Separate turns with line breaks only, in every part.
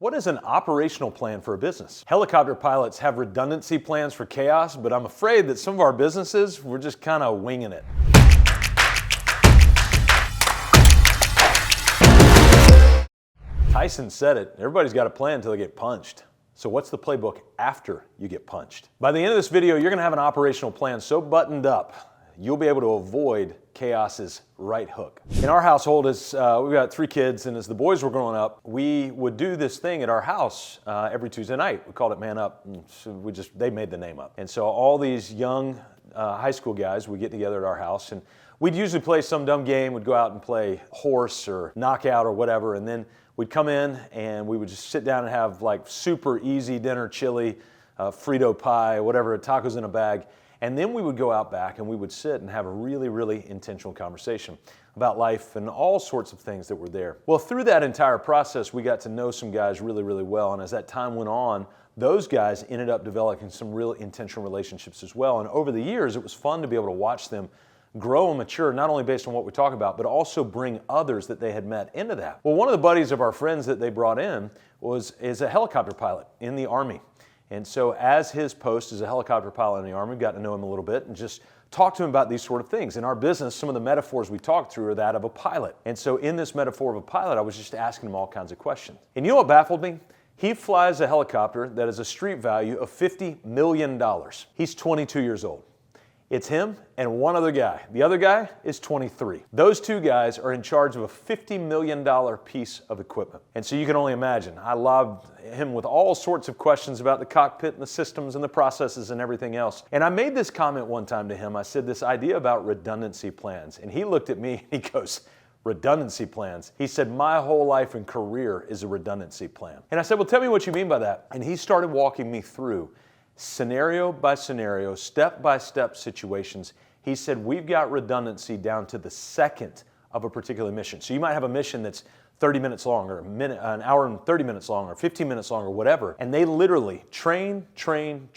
What is an operational plan for a business? Helicopter pilots have redundancy plans for chaos, but I'm afraid that some of our businesses, we're just kind of winging it. Tyson said it, everybody's got a plan until they get punched. So what's the playbook after you get punched? By the end of this video, you're gonna have an operational plan so buttoned up, you'll be able to avoid chaos's right hook. In our household, we've got 3 kids, and as the boys were growing up, we would do this thing at our house every Tuesday night. We called it Man Up. So they made the name up. And so all these young high school guys would get together at our house, and we'd usually play some dumb game. We'd go out and play horse or knockout or whatever, and then we'd come in and we would just sit down and have like super easy dinner, chili, Frito pie, whatever, tacos in a bag. And then we would go out back and we would sit and have a really, really intentional conversation about life and all sorts of things that were there. Well, through that entire process, we got to know some guys really, really well. And as that time went on, those guys ended up developing some real intentional relationships as well. And over the years, it was fun to be able to watch them grow and mature, not only based on what we talk about, but also bring others that they had met into that. Well, one of the buddies of our friends that they brought in is a helicopter pilot in the Army. And so as his post as a helicopter pilot in the Army, we got to know him a little bit and just talk to him about these sort of things. In our business, some of the metaphors we talked through are that of a pilot. And so in this metaphor of a pilot, I was just asking him all kinds of questions. And you know what baffled me? He flies a helicopter that has a street value of $50 million. He's 22 years old. It's him and one other guy. The other guy is 23. Those 2 guys are in charge of a $50 million piece of equipment. And so you can only imagine, I lobbed him with all sorts of questions about the cockpit and the systems and the processes and everything else. And I made this comment one time to him. I said this idea about redundancy plans. And he looked at me and he goes, redundancy plans? He said, my whole life and career is a redundancy plan. And I said, well, tell me what you mean by that. And he started walking me through scenario by scenario, step-by-step situations. He said, we've got redundancy down to the second of a particular mission. So you might have a mission that's 30 minutes long, or an hour and 30 minutes long, or 15 minutes long, or whatever. And they literally train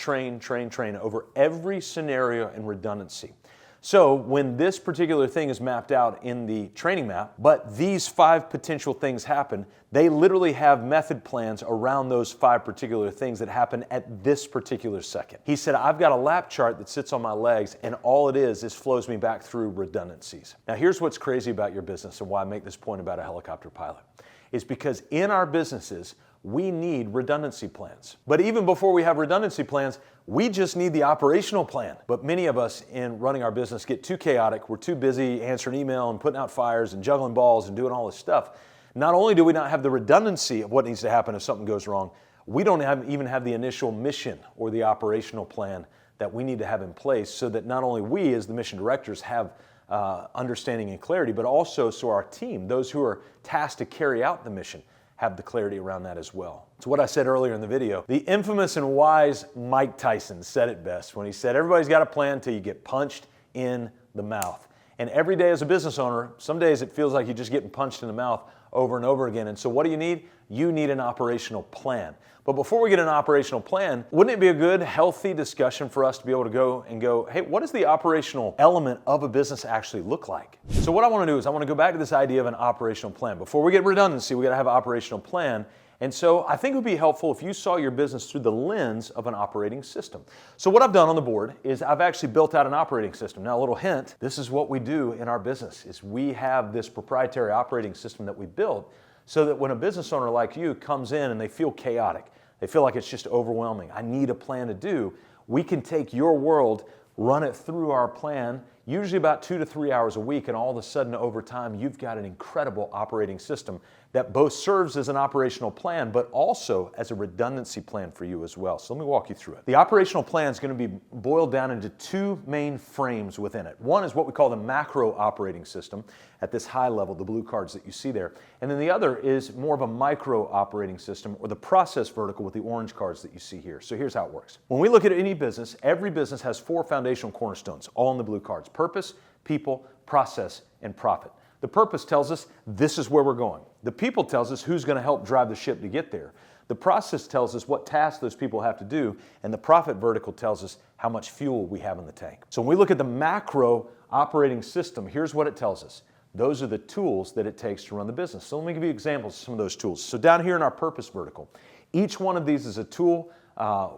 over every scenario and redundancy. So when this particular thing is mapped out in the training map, but these 5 potential things happen, they literally have method plans around those 5 particular things that happen at this particular second. He said, I've got a lap chart that sits on my legs, and all it is flows me back through redundancies. Now here's what's crazy about your business and why I make this point about a helicopter pilot. Is because in our businesses, we need redundancy plans. But even before we have redundancy plans, we just need the operational plan. But many of us in running our business get too chaotic. We're too busy answering email and putting out fires and juggling balls and doing all this stuff. Not only do we not have the redundancy of what needs to happen if something goes wrong, we don't even have the initial mission or the operational plan that we need to have in place so that not only we as the mission directors have understanding and clarity, but also so our team, those who are tasked to carry out the mission, have the clarity around that as well. It's what I said earlier in the video. The infamous and wise Mike Tyson said it best when he said, everybody's got a plan until you get punched in the mouth. And every day as a business owner, some days it feels like you're just getting punched in the mouth over and over again. And so what do you need? You need an operational plan. But before we get an operational plan, wouldn't it be a good, healthy discussion for us to be able to go, hey, what does the operational element of a business actually look like? So what I want to do is I want to go back to this idea of an operational plan. Before we get redundancy, we got to have an operational plan. And so I think it would be helpful if you saw your business through the lens of an operating system. So what I've done on the board is I've actually built out an operating system. Now a little hint, this is what we do in our business, is we have this proprietary operating system that we built so that when a business owner like you comes in and they feel chaotic, they feel like it's just overwhelming, I need a plan to do, we can take your world, run it through our plan, usually about 2 to 3 hours a week, and all of a sudden over time you've got an incredible operating system that both serves as an operational plan but also as a redundancy plan for you as well. So let me walk you through it. The operational plan is going to be boiled down into 2 main frames within it. One is what we call the macro operating system at this high level, the blue cards that you see there. And then the other is more of a micro operating system, or the process vertical with the orange cards that you see here. So here's how it works. When we look at any business, every business has 4 foundational cornerstones, all in the blue cards: purpose, people, process, and profit. The purpose tells us this is where we're going. The people tells us who's going to help drive the ship to get there. The process tells us what tasks those people have to do, and the profit vertical tells us how much fuel we have in the tank. So when we look at the macro operating system, here's what it tells us. Those are the tools that it takes to run the business. So let me give you examples of some of those tools. So down here in our purpose vertical, each one of these is a tool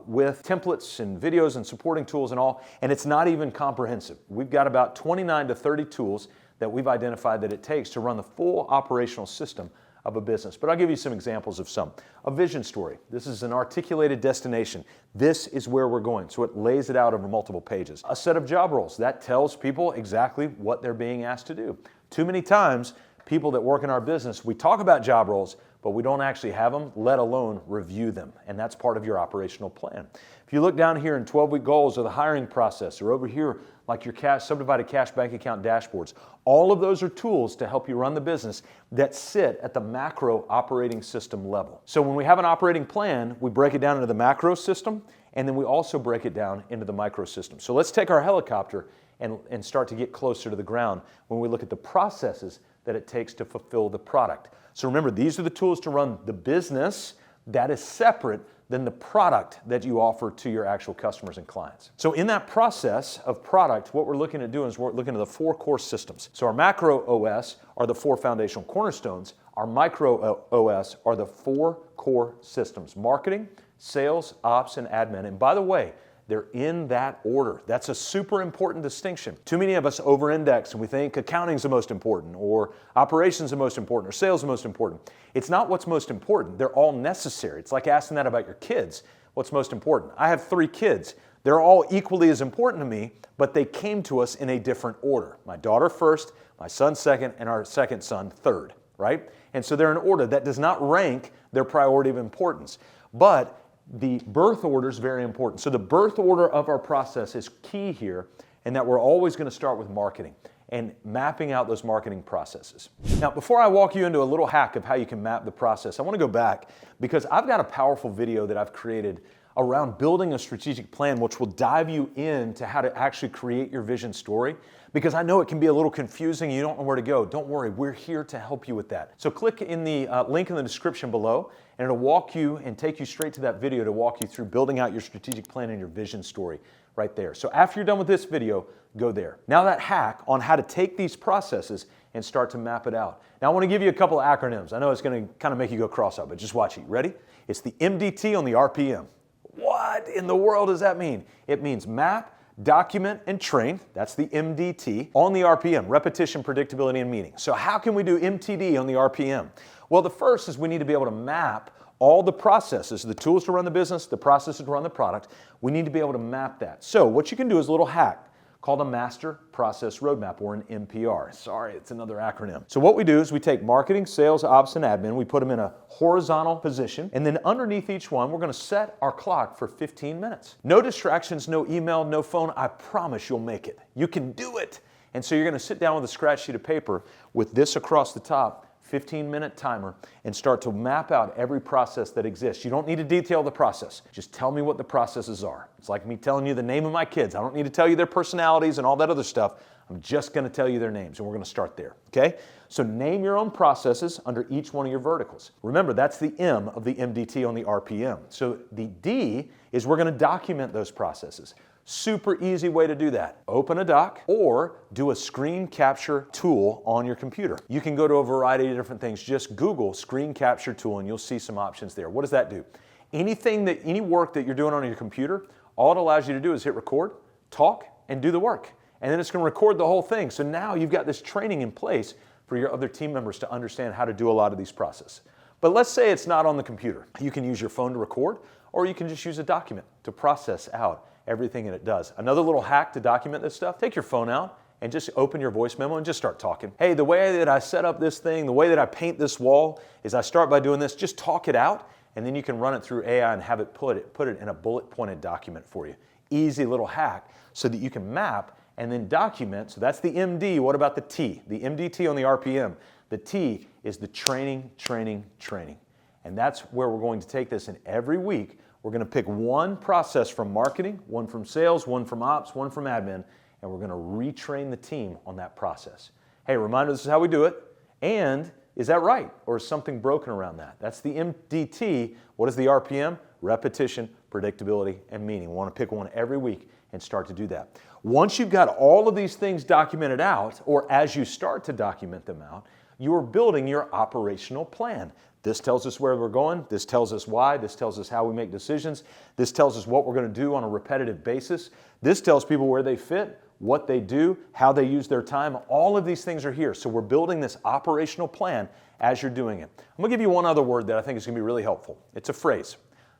with templates and videos and supporting tools and all, and it's not even comprehensive. We've got about 29 to 30 tools that we've identified that it takes to run the full operational system of a business. But I'll give you some examples of some. A vision story. This is an articulated destination. This is where we're going. So it lays it out over multiple pages. A set of job roles. That tells people exactly what they're being asked to do. Too many times, people that work in our business, we talk about job roles, but we don't actually have them, let alone review them. And that's part of your operational plan. If you look down here in 12-week goals or the hiring process, or over here, like your subdivided cash bank account dashboards, all of those are tools to help you run the business that sit at the macro operating system level. So when we have an operating plan, we break it down into the macro system, and then we also break it down into the micro system. So let's take our helicopter and start to get closer to the ground when we look at the processes that it takes to fulfill the product. So remember, these are the tools to run the business that is separate than the product that you offer to your actual customers and clients. So in that process of product, what we're looking at doing is we're looking at the 4 core systems. So our macro OS are the 4 foundational cornerstones. Our micro OS are the 4 core systems: marketing, sales, ops, and admin. And by the way, they're in that order. That's a super important distinction. Too many of us over-index and we think accounting's the most important, or operations the most important, or sales the most important. It's not what's most important. They're all necessary. It's like asking that about your kids. What's most important? I have 3 kids. They're all equally as important to me, but they came to us in a different order. My daughter first, my son second, and our second son third, right? And so they're in order. That does not rank their priority of importance. But the birth order is very important. So the birth order of our process is key here, and that we're always going to start with marketing and mapping out those marketing processes. Now, before I walk you into a little hack of how you can map the process, I want to go back because I've got a powerful video that I've created around building a strategic plan, which will dive you into how to actually create your vision story, because I know it can be a little confusing. You don't know where to go. Don't worry. We're here to help you with that. So click in the link in the description below, and it'll walk you and take you straight to that video to walk you through building out your strategic plan and your vision story right there. So after you're done with this video, go there. Now that hack on how to take these processes and start to map it out. Now I want to give you a couple of acronyms. I know it's going to kind of make you go cross-eyed, but just watch it. Ready? It's the MDT on the RPM. What in the world does that mean? It means map, document, and train. That's the MDT on the RPM, repetition, predictability, and meaning. So how can we do MTD on the RPM? Well, the first is we need to be able to map all the processes, the tools to run the business, the processes to run the product. We need to be able to map that. So what you can do is a little hack called a Master Process Roadmap, or an MPR. Sorry, it's another acronym. So what we do is we take marketing, sales, ops, and admin, we put them in a horizontal position, and then underneath each one, we're going to set our clock for 15 minutes. No distractions, no email, no phone. I promise you'll make it. You can do it. And so you're going to sit down with a scratch sheet of paper with this across the top, 15-minute timer, and start to map out every process that exists. You don't need to detail the process. Just tell me what the processes are. It's like me telling you the name of my kids. I don't need to tell you their personalities and all that other stuff. I'm just going to tell you their names, and we're going to start there, okay? So name your own processes under each one of your verticals. Remember, that's the M of the MDT on the RPM. So the D is we're going to document those processes. Super easy way to do that. Open a doc or do a screen capture tool on your computer. You can go to a variety of different things. Just Google screen capture tool and you'll see some options there. What does that do? Any work that you're doing on your computer, all it allows you to do is hit record, talk, and do the work. And then it's going to record the whole thing. So now you've got this training in place for your other team members to understand how to do a lot of these processes. But let's say it's not on the computer. You can use your phone to record, or you can just use a document to process out everything that it does. Another little hack to document this stuff, take your phone out and just open your voice memo and just start talking. Hey, the way that I set up this thing, the way that I paint this wall is I start by doing this. Just talk it out, and then you can run it through AI and have it put it in a bullet pointed document for you. Easy little hack so that you can map and then document. So that's the MD. What about the T? The MDT on the RPM. The T is the training, training, training. And that's where we're going to take this, and every week we're going to pick one process from marketing, one from sales, one from ops, one from admin, and we're going to retrain the team on that process. Hey, reminder, this is how we do it. And is that right? Or is something broken around that? That's the MDT. What is the RPM? Repetition, predictability, and meaning. We want to pick one every week and start to do that. Once you've got all of these things documented out, or as you start to document them out, you're building your operational plan. This tells us where we're going, this tells us why, this tells us how we make decisions, this tells us what we're going to do on a repetitive basis, this tells people where they fit, what they do, how they use their time. All of these things are here. So we're building this operational plan as you're doing it. I'm going to give you one other word that I think is going to be really helpful. It's a phrase,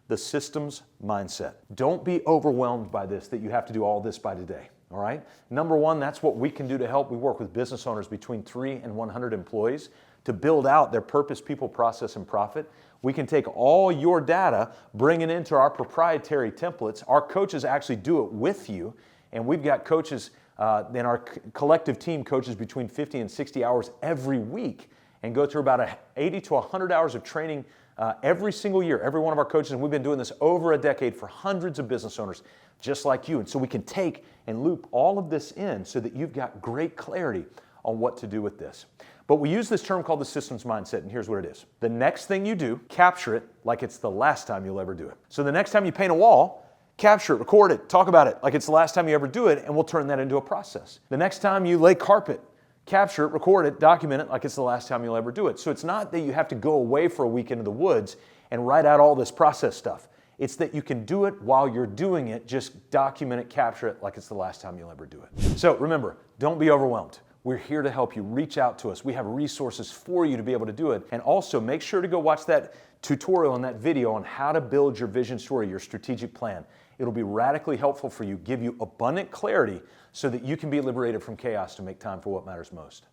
the systems mindset. Don't be overwhelmed by this, that you have to do all this by today. All right? Number one, that's what we can do to help. We work with business owners between 3 and 100 employees to build out their purpose, people, process, and profit. We can take all your data, bring it into our proprietary templates. Our coaches actually do it with you. And we've got coaches, in our collective team coaches between 50 and 60 hours every week and go through about 80 to 100 hours of training every single year, every one of our coaches. And we've been doing this over a decade for hundreds of business owners just like you. And so we can take and loop all of this in so that you've got great clarity on what to do with this. But we use this term called the systems mindset, and here's what it is. The next thing you do, capture it like it's the last time you'll ever do it. So the next time you paint a wall, capture it, record it, talk about it like it's the last time you ever do it, and we'll turn that into a process. The next time you lay carpet, capture it, record it, document it like it's the last time you'll ever do it. So it's not that you have to go away for a week into the woods and write out all this process stuff. It's that you can do it while you're doing it, just document it, capture it like it's the last time you'll ever do it. So remember, don't be overwhelmed. We're here to help you. Reach out to us. We have resources for you to be able to do it. And also make sure to go watch that tutorial and that video on how to build your vision story, your strategic plan. It'll be radically helpful for you, give you abundant clarity so that you can be liberated from chaos to make time for what matters most.